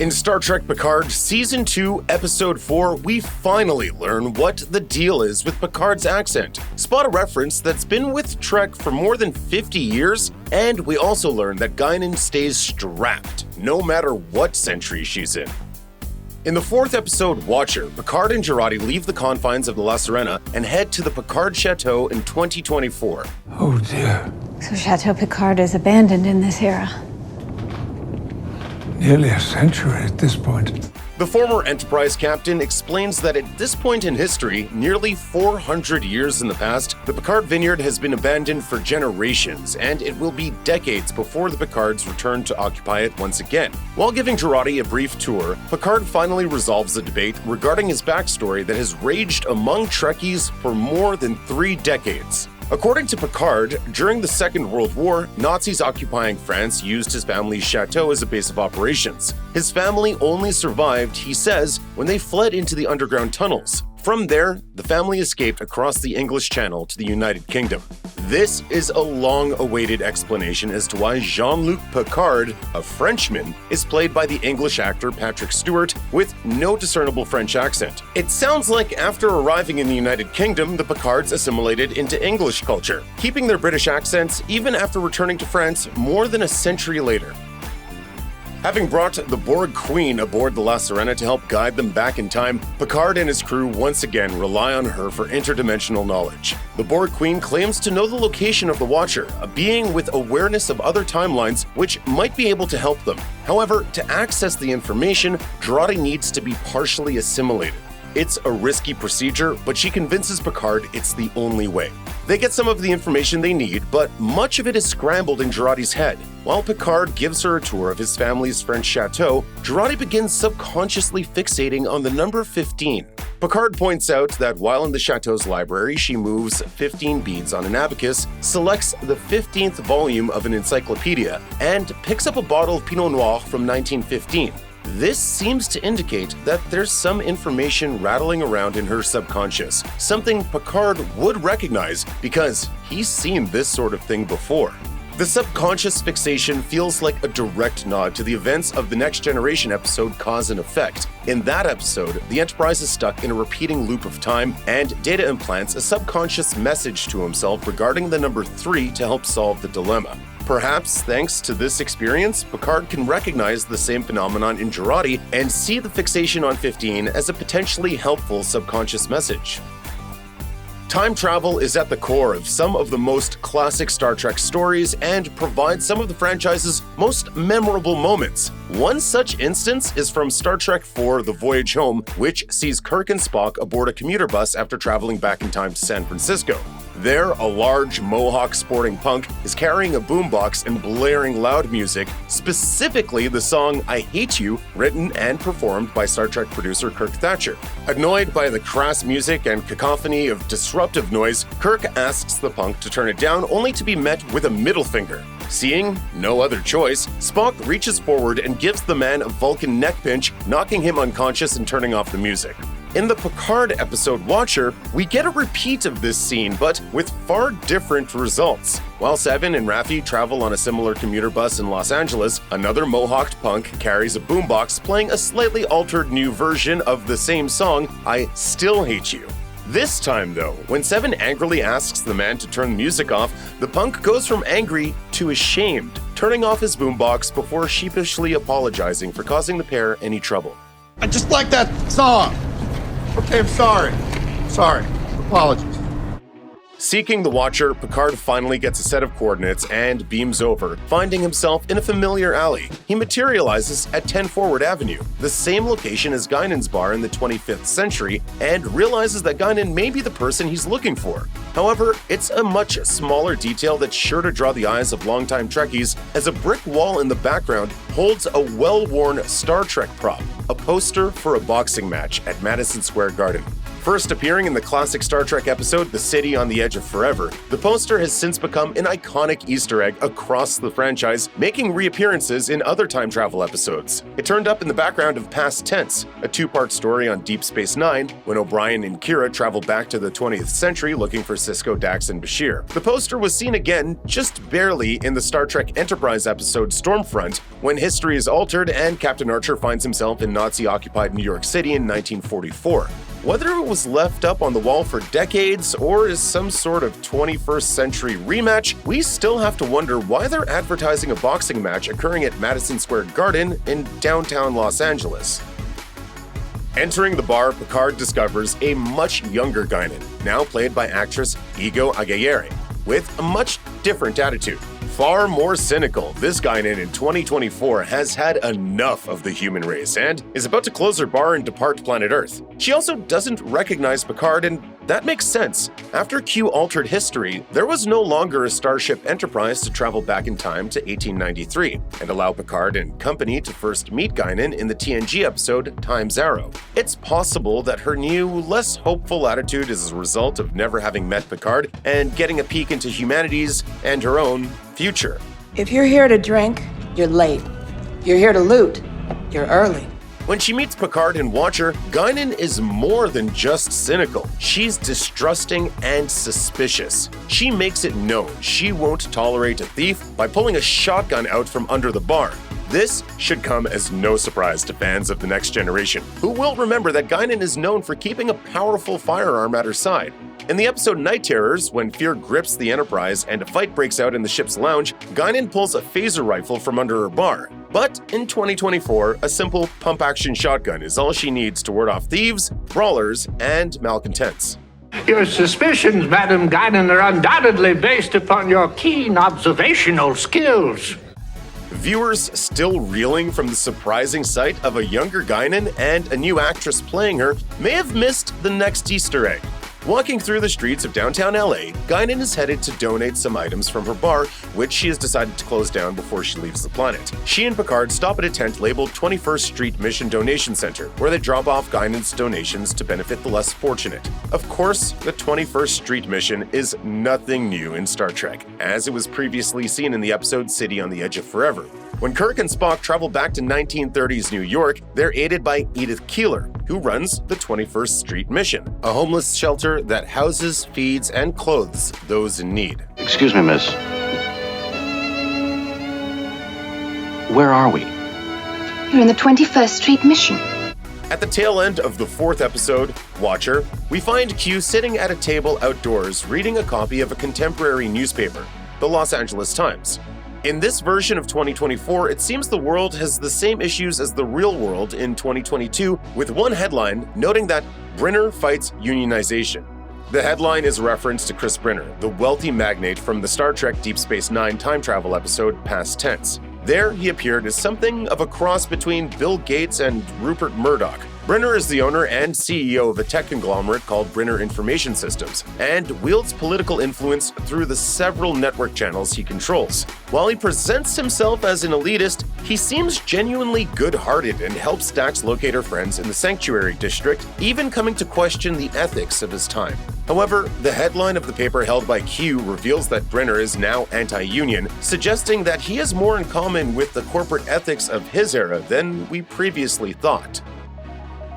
In Star Trek Picard Season 2, Episode 4, we finally learn what the deal is with Picard's accent, spot a reference that's been with Trek for more than 50 years, and we also learn that Guinan stays strapped, no matter what century she's in. In the fourth episode, Watcher, Picard and Jurati leave the confines of the La Sirena and head to the Picard Chateau in 2024. Oh dear. So Chateau Picard is abandoned in this era. Nearly a century at this point. The former Enterprise captain explains that at this point in history, nearly 400 years in the past, the Picard vineyard has been abandoned for generations, and it will be decades before the Picards return to occupy it once again. While giving Jurati a brief tour, Picard finally resolves the debate regarding his backstory that has raged among Trekkies for more than 3 decades. According to Picard, during the Second World War, Nazis occupying France used his family's chateau as a base of operations. His family only survived, he says, when they fled into the underground tunnels. From there, the family escaped across the English Channel to the United Kingdom. This is a long-awaited explanation as to why Jean-Luc Picard, a Frenchman, is played by the English actor Patrick Stewart with no discernible French accent. It sounds like after arriving in the United Kingdom, the Picards assimilated into English culture, keeping their British accents even after returning to France more than a century later. Having brought the Borg Queen aboard the La Sirena to help guide them back in time, Picard and his crew once again rely on her for interdimensional knowledge. The Borg Queen claims to know the location of the Watcher, a being with awareness of other timelines which might be able to help them. However, to access the information, Jurati needs to be partially assimilated. It's a risky procedure, but she convinces Picard it's the only way. They get some of the information they need, but much of it is scrambled in Jurati's head. While Picard gives her a tour of his family's French chateau, Jurati begins subconsciously fixating on the number 15. Picard points out that while in the chateau's library, she moves 15 beads on an abacus, selects the 15th volume of an encyclopedia, and picks up a bottle of Pinot Noir from 1915. This seems to indicate that there's some information rattling around in her subconscious, something Picard would recognize because he's seen this sort of thing before. The subconscious fixation feels like a direct nod to the events of the Next Generation episode Cause and Effect. In that episode, the Enterprise is stuck in a repeating loop of time, and Data implants a subconscious message to himself regarding the number 3 to help solve the dilemma. Perhaps thanks to this experience, Picard can recognize the same phenomenon in Jurati and see the fixation on 15 as a potentially helpful subconscious message. Time travel is at the core of some of the most classic Star Trek stories and provides some of the franchise's most memorable moments. One such instance is from Star Trek IV: The Voyage Home, which sees Kirk and Spock aboard a commuter bus after traveling back in time to San Francisco. There, a large Mohawk sporting punk is carrying a boombox and blaring loud music, specifically the song I Hate You, written and performed by Star Trek producer Kirk Thatcher. Annoyed by the crass music and cacophony of disruptive noise, Kirk asks the punk to turn it down, only to be met with a middle finger. Seeing no other choice, Spock reaches forward and gives the man a Vulcan neck pinch, knocking him unconscious and turning off the music. In the Picard episode Watcher, we get a repeat of this scene, but with far different results. While Seven and Raffi travel on a similar commuter bus in Los Angeles, another Mohawked punk carries a boombox playing a slightly altered new version of the same song, I Still Hate You. This time, though, when Seven angrily asks the man to turn the music off, the punk goes from angry to ashamed, turning off his boombox before sheepishly apologizing for causing the pair any trouble. I just like that song. Okay, I'm sorry. Sorry. Apologies. Seeking the Watcher, Picard finally gets a set of coordinates and beams over, finding himself in a familiar alley. He materializes at 10 Forward Avenue, the same location as Guinan's bar in the 25th century, and realizes that Guinan may be the person he's looking for. However, it's a much smaller detail that's sure to draw the eyes of longtime Trekkies, as a brick wall in the background holds a well-worn Star Trek prop, a poster for a boxing match at Madison Square Garden. First appearing in the classic Star Trek episode, The City on the Edge of Forever, the poster has since become an iconic Easter egg across the franchise, making reappearances in other time travel episodes. It turned up in the background of Past Tense, a two-part story on Deep Space Nine, when O'Brien and Kira travel back to the 20th century looking for Sisko, Dax, and Bashir. The poster was seen again, just barely, in the Star Trek Enterprise episode Stormfront, when history is altered and Captain Archer finds himself in Nazi-occupied New York City in 1944. Whether it was left up on the wall for decades or is some sort of 21st century rematch, we still have to wonder why they're advertising a boxing match occurring at Madison Square Garden in downtown Los Angeles. Entering the bar, Picard discovers a much younger Guinan, now played by actress Ego Agayere, with a much different attitude. Far more cynical, this Guinan in 2024 has had enough of the human race and is about to close her bar and depart planet Earth. She also doesn't recognize Picard, and that makes sense. After Q altered history, there was no longer a Starship Enterprise to travel back in time to 1893 and allow Picard and company to first meet Guinan in the TNG episode Time's Arrow. It's possible that her new, less hopeful attitude is a result of never having met Picard and getting a peek into humanity's and her own future. If you're here to drink, you're late. If you're here to loot, you're early. When she meets Picard and Watcher, Guinan is more than just cynical. She's distrusting and suspicious. She makes it known she won't tolerate a thief by pulling a shotgun out from under the bar. This should come as no surprise to fans of The Next Generation, who will remember that Guinan is known for keeping a powerful firearm at her side. In the episode Night Terrors, when fear grips the Enterprise and a fight breaks out in the ship's lounge, Guinan pulls a phaser rifle from under her bar. But in 2024, a simple pump-action shotgun is all she needs to ward off thieves, brawlers, and malcontents. Your suspicions, Madam Guinan, are undoubtedly based upon your keen observational skills. Viewers still reeling from the surprising sight of a younger Guinan and a new actress playing her may have missed the next Easter egg. Walking through the streets of downtown LA, Guinan is headed to donate some items from her bar, which she has decided to close down before she leaves the planet. She and Picard stop at a tent labeled 21st Street Mission Donation Center, where they drop off Guinan's donations to benefit the less fortunate. Of course, the 21st Street Mission is nothing new in Star Trek, as it was previously seen in the episode City on the Edge of Forever. When Kirk and Spock travel back to 1930s New York, they're aided by Edith Keeler, who runs the 21st Street Mission, a homeless shelter that houses, feeds, and clothes those in need. Excuse me, miss. Where are we? You're in the 21st Street Mission. At the tail end of the fourth episode, Watcher, we find Q sitting at a table outdoors reading a copy of a contemporary newspaper, the Los Angeles Times. In this version of 2024, it seems the world has the same issues as the real world in 2022, with one headline noting that Brynner fights unionization. The headline is a reference to Chris Brynner, the wealthy magnate from the Star Trek Deep Space Nine time travel episode Past Tense. There, he appeared as something of a cross between Bill Gates and Rupert Murdoch. Brynner is the owner and CEO of a tech conglomerate called Brynner Information Systems, and wields political influence through the several network channels he controls. While he presents himself as an elitist, he seems genuinely good-hearted and helps Dax locate her friends in the Sanctuary District, even coming to question the ethics of his time. However, the headline of the paper held by Q reveals that Brynner is now anti-union, suggesting that he has more in common with the corporate ethics of his era than we previously thought.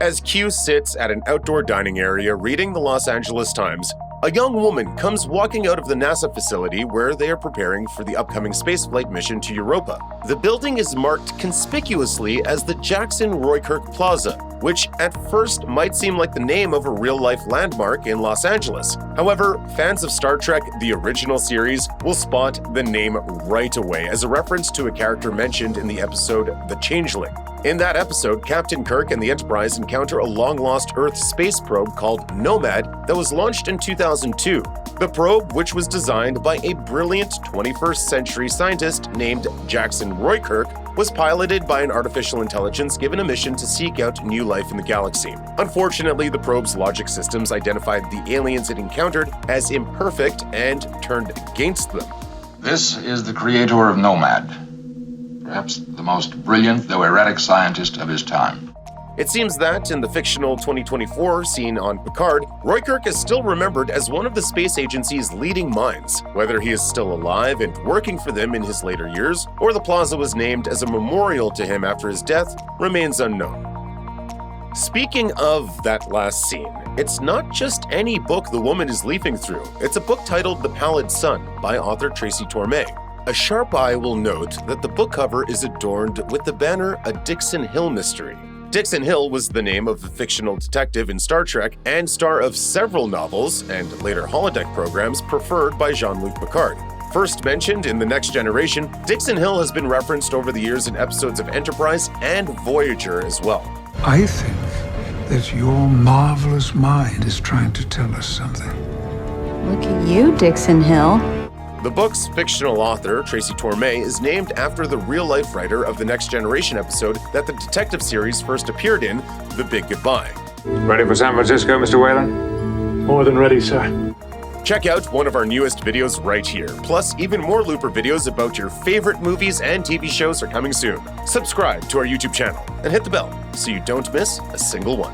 As Q sits at an outdoor dining area reading the Los Angeles Times, a young woman comes walking out of the NASA facility where they are preparing for the upcoming spaceflight mission to Europa. The building is marked conspicuously as the Jackson Roykirk Plaza, which at first might seem like the name of a real-life landmark in Los Angeles. However, fans of Star Trek, the original series, will spot the name right away as a reference to a character mentioned in the episode The Changeling. In that episode, Captain Kirk and the Enterprise encounter a long-lost Earth space probe called Nomad that was launched in 2002. The probe, which was designed by a brilliant 21st century scientist named Jackson Roykirk, was piloted by an artificial intelligence given a mission to seek out new life in the galaxy. Unfortunately, the probe's logic systems identified the aliens it encountered as imperfect and turned against them. This is the creator of Nomad, perhaps the most brilliant though erratic scientist of his time. It seems that, in the fictional 2024 scene on Picard, Roykirk is still remembered as one of the space agency's leading minds. Whether he is still alive and working for them in his later years, or the plaza was named as a memorial to him after his death, remains unknown. Speaking of that last scene, it's not just any book the woman is leafing through. It's a book titled The Pallid Son by author Tracy Torme. A sharp eye will note that the book cover is adorned with the banner A Dixon Hill Mystery. Dixon Hill was the name of a fictional detective in Star Trek and star of several novels and later holodeck programs preferred by Jean-Luc Picard. First mentioned in The Next Generation, Dixon Hill has been referenced over the years in episodes of Enterprise and Voyager as well. I think that your marvelous mind is trying to tell us something. Look at you, Dixon Hill. The book's fictional author, Tracy Torme, is named after the real-life writer of the Next Generation episode that the detective series first appeared in, The Big Goodbye. Ready for San Francisco, Mr. Whalen? More than ready, sir. Check out one of our newest videos right here. Plus, even more Looper videos about your favorite movies and TV shows are coming soon. Subscribe to our YouTube channel and hit the bell so you don't miss a single one.